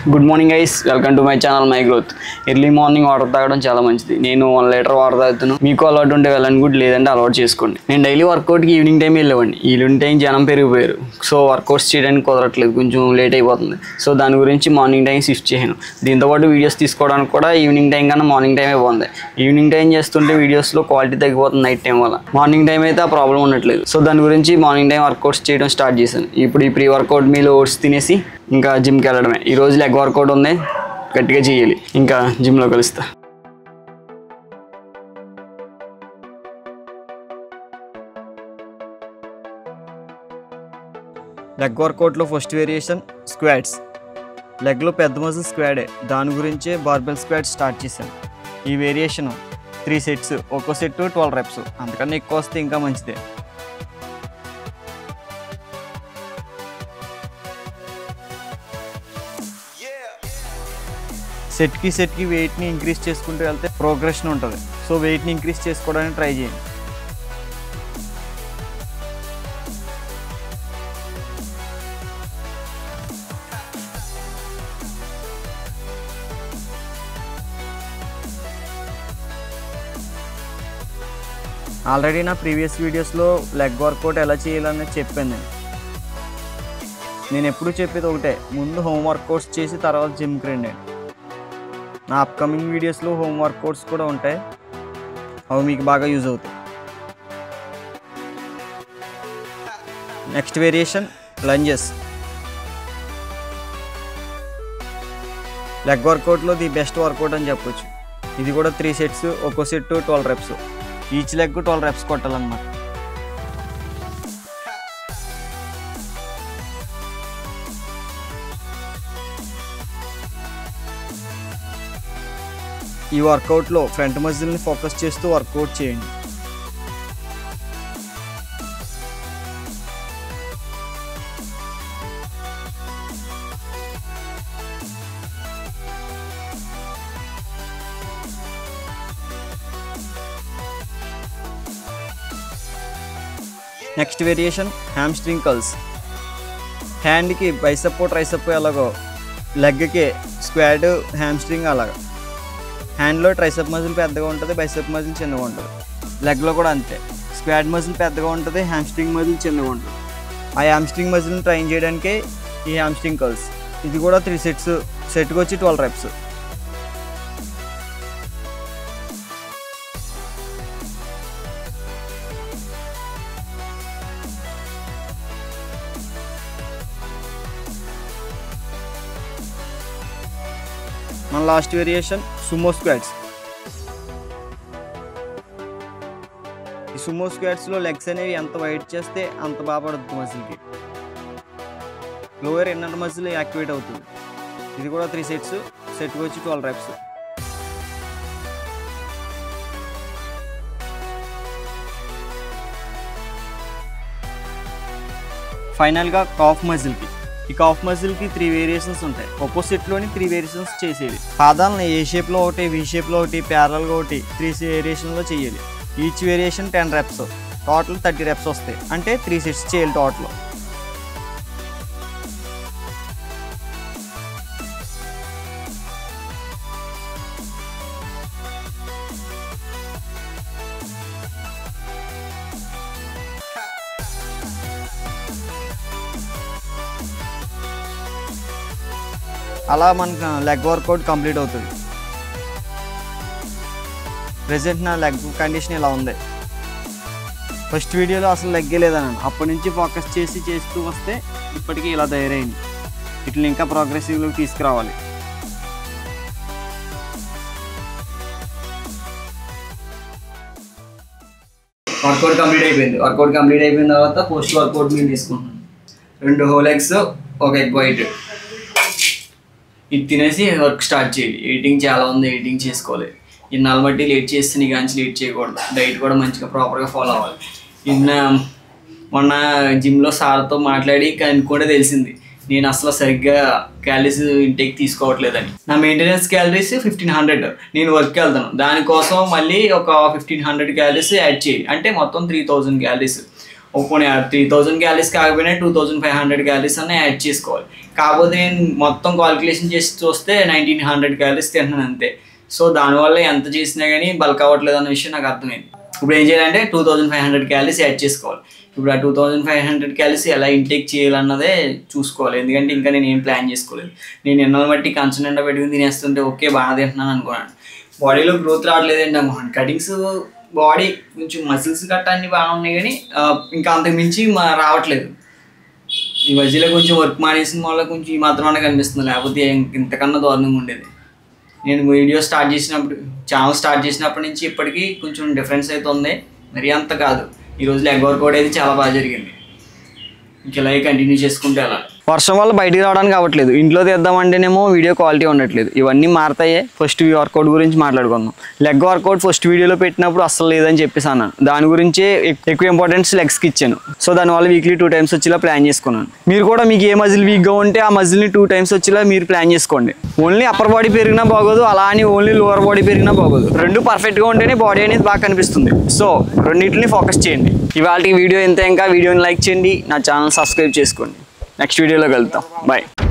Good morning guys, welcome to my channel my growth. Early morning water తాగడం చాలా మంచిది. నేను 1 లీటర్ వాటర్ తాగుతాను. మీకు అలవాటు ఉంటే వెళ్ళండి, గుడ్, లేదంటే అలవాటు చేసుకోండి. నేను డైలీ వర్కౌట్కి ఈవినింగ్ టైం వెళ్ళేవాడిని. ఈవినింగ్ టైం జనం పెరిగిపోయారు, సో వర్కౌట్స్ చేయడానికి కుదరట్లేదు, కొంచెం లేట్ అయిపోతుంది. సో దాని గురించి మార్నింగ్ టైం షిఫ్ట్ చేయను. దీంతోపాటు వీడియోస్ తీసుకోవడానికి కూడా ఈవినింగ్ టైం కన్నా మార్నింగ్ టైమే బాగుంది. ఈవినింగ్ టైం చేస్తుంటే వీడియోస్లో క్వాలిటీ తగ్గిపోతుంది నైట్ టైం వల్ల. మార్నింగ్ టైం అయితే ఆ ప్రాబ్లం ఉండట్లేదు. సో దాని గురించి మార్నింగ్ టైం వర్కౌట్స్ చేయడం స్టార్ట్ చేశాను. ఇప్పుడు ఈ ప్రీ వర్కౌట్ మీలో ఓట్స్ తినేసి ఇంకా జిమ్కి వెళ్ళడమే. ఈరోజు లెగ్ వర్కౌట్ ఉంది, గట్టిగా చేయాలి. ఇంకా జిమ్లో కలుస్తా. లెగ్ వర్కౌట్లో ఫస్ట్ వేరియేషన్ స్క్వాట్స్. లెగ్లో పెద్ద మజిల్ స్క్వాడే, దాని గురించే బార్బెల్ స్క్వాట్ స్టార్ట్ చేశాను. ఈ వేరియేషన్ 3 సెట్స్, ఒక్కో సెట్ 12 రెప్స్, అంతకన్నా ఎక్కువ వస్తే ఇంకా మంచిదే. సెట్కి వెయిట్ని ఇంక్రీజ్ చేసుకుంటూ వెళ్తే ప్రోగ్రెషన్ ఉంటుంది. సో వెయిట్ని ఇంక్రీజ్ చేసుకోవడానికి ట్రై చేయండి. ఆల్రెడీ నా ప్రీవియస్ వీడియోస్లో లెగ్ వర్కౌట్ ఎలా చేయాలని చెప్పాను. నేను ఎప్పుడు చెప్పేది ఒకటే, ముందు హోమ్ వర్కౌట్స్ చేసి తర్వాత జిమ్కి రండి. నా అప్కమింగ్ వీడియోస్లో హోమ్ వర్కౌట్స్ కూడా ఉంటాయి, అవి మీకు బాగా యూజ్ అవుతాయి. Next variation lunges. లెగ్ వర్కౌట్లో ది బెస్ట్ వర్కౌట్ అని చెప్పొచ్చు. ఇది కూడా 3 సెట్స్, ఒక్కో set 12 reps. Each leg 12 reps కొట్టాలన్నమాట. ఈ వర్కౌట్లో ఫ్రంట్ మజిల్ని ఫోకస్ చేస్తూ వర్కౌట్ చేయండి. Next variation hamstring curls. హ్యాండ్కి బైసెప్ ట్రైసెప్ ఎలాగో, లెగ్కి స్క్వాడ్ హ్యామ్స్ట్రింగ్ అలాగా. హ్యాండ్లో ట్రైసెప్ మజిల్ పెద్దగా ఉంటుంది, బైసెప్ మజిల్ చిన్నగా ఉంటుంది. లెగ్లో కూడా అంతే, స్క్వాడ్ మజిల్ పెద్దగా ఉంటుంది, హ్యామ్స్ట్రింగ్ మజిల్ చిన్నగా ఉంటుంది. ఆ హ్యామ్స్ట్రింగ్ మజిల్ని ట్రైన్ చేయడానికే ఈ హ్యామ్స్ట్రింగ్ కర్ల్స్. ఇది కూడా 3 సెట్స్, సెట్కి వచ్చి 12 రెప్స్. మన లాస్ట్ వేరియేషన్ సుమో స్క్వాట్స్. ఈ సుమో స్క్వాట్స్లో లెగ్స్ అనేవి ఎంత వైడ్ చేస్తే అంత బాగా పడుతుంది మజిల్కి. లోయర్ ఇన్నర్ మజిల్ యాక్టివేట్ అవుతుంది. ఇది కూడా 3 సెట్స్, సెట్కి వచ్చి 12 రెప్స్. ఫైనల్గా కాఫ్ మజిల్కి. ఈ కాఫ్ మజిల్కి 3 వేరియేషన్స్ ఉంటాయి. ఆపోజిట్లోని 3 వేరియేషన్స్ చేసేది. పాదాలను ఏ షేప్లో ఒకటి, వి షేప్లో ఒకటి, ప్యారల్గా ఒకటి, 3 వేరియేషన్లో చేయాలి. Each variation 10 reps, total 30 reps వస్తాయి. అంటే 3 సెట్స్ చేయాలి టోటల్. అలా మనకు లెగ్ వర్కౌట్ కంప్లీట్ అవుతుంది. ప్రెజెంట్ నా లెగ్ కండిషన్ ఇలా ఉంది. ఫస్ట్ వీడియోలో అసలు లెగ్గే లేదన్నాను, అప్పటి నుంచి ఫోకస్ చేస్తూ వస్తే ఇప్పటికీ ఇలా తయారైంది. ఇట్లా ఇంకా ప్రోగ్రెసివ్లోకి తీసుకురావాలి. వర్కౌట్ కంప్లీట్ అయిపోయింది. వర్కౌట్ కంప్లీట్ అయిపోయిన తర్వాత పోస్ట్ వర్కౌట్ మీద తీసుకుంటున్నాను. 2 హోల్ ఎగ్స్, 1 ఎగ్ వైట్. ఇది తినేసి వర్క్ స్టార్ట్ చేయాలి. ఎడిటింగ్ చాలా ఉంది, ఎడిటింగ్ చేసుకోవాలి. ఇన్నాళ్ళు బట్టి లేట్ చేస్తే నీ కానీ లేట్ చేయకూడదు. డైట్ కూడా మంచిగా ప్రాపర్గా ఫాలో అవ్వాలి. మొన్న జిమ్లో సార్తో మాట్లాడి కానీ కూడా తెలిసింది నేను అసలు సరిగ్గా క్యాలరీస్ ఇంటేక్ తీసుకోవట్లేదని. నా మెయింటెనెన్స్ క్యాలరీస్ 1500. నేను వర్క్కి వెళ్తాను, దానికోసం మళ్ళీ ఒక 1500 క్యాలరీస్ యాడ్ చేయాలి. అంటే మొత్తం 3000 క్యాలరీస్. పోనీ 3000 క్యాలరీస్ కాకపోయినా 2500 క్యాలరీస్ అన్న యాడ్ చేసుకోవాలి. కాకపోతే నేను మొత్తం కాలిక్యులేషన్ చేసి చూస్తే 1900 క్యాలరీస్ తింటున్నాను అంతే. సో దానివల్ల ఎంత చేసినా కానీ బల్క్ అవ్వట్లేదు అన్న విషయం నాకు అర్థమైంది. ఇప్పుడు ఏం చేయాలంటే 2500 క్యాలరీస్ యాడ్ చేసుకోవాలి. ఇప్పుడు ఆ 2500 క్యాలరీస్ ఎలా ఇంటేక్ చేయాలన్నదే చూసుకోవాలి. ఎందుకంటే ఇంకా నేను ఏం ప్లాన్ చేసుకోలేదు. నేను ఎన్నో బట్టి కంచం నిండా పెట్టుకుని తినేస్తుంటే ఓకే బాగా తింటున్నాను అనుకున్నాను. బాడీలో గ్రోత్ రావట్లేదండి అనుకున్నాను. కటింగ్స్ బాడీ కొంచెం మసిల్స్ గట్ట అన్ని బాగా ఉన్నాయి కానీ ఇంకా అంతకు మించి రావట్లేదు. ఈ మధ్యలో కొంచెం వర్క్ మానేసిన వల్ల కొంచెం ఈ మాత్రమే కనిపిస్తుంది, లేకపోతే ఇంతకన్నా దారుణంగా ఉండేది. నేను వీడియో స్టార్ట్ చేసినప్పుడు ఛానల్ స్టార్ట్ చేసినప్పటి నుంచి ఇప్పటికీ కొంచెం డిఫరెన్స్ అయితే ఉంది, మరీ అంత కాదు. ఈరోజు లెగ్ వర్కౌట్ అయితే చాలా బాగా జరిగింది. ఇంక ఇలాగే కంటిన్యూ చేసుకుంటే అలా. వర్షం వల్ల బయటికి రావడానికి అవ్వట్లేదు, ఇంట్లో తీద్దామంటేనేమో వీడియో క్వాలిటీ ఉండట్లేదు. ఇవన్నీ మారుతాయే. ఫస్ట్ వర్కౌట్ గురించి మాట్లాడుకుందాం. లెగ్ వర్కౌట్ ఫస్ట్ వీడియోలో పెట్టినప్పుడు అస్సలు లేదని చెప్పేసి అన్నాను. దాని గురించే ఎక్కువ ఇంపార్టెన్స్ లెగ్స్కి ఇచ్చాను. సో దానివల్ల వీక్లీ 2 times వచ్చేలా ప్లాన్ చేసుకున్నాను. మీరు కూడా మీకు ఏ మజిల్ వీక్గా ఉంటే ఆ మజిల్ని 2 times వచ్చేలా మీరు ప్లాన్ చేసుకోండి. ఓన్లీ అప్పర్ బాడీ పెరిగినా బాగోదు, అలా అని ఓన్లీ లోవర్ బాడీ పెరిగినా బాగోదు. రెండు పర్ఫెక్ట్గా ఉంటేనే బాడీ అనేది బాగా కనిపిస్తుంది. సో రెండింటిని ఫోకస్ చేయండి. ఇవాళ వీడియో ఇంత. ఇంకా వీడియోని లైక్ చేయండి, నా ఛానల్ సబ్స్క్రైబ్ చేసుకోండి. నెక్స్ట్ వీడియోలో కలుద్దాం. బాయ్.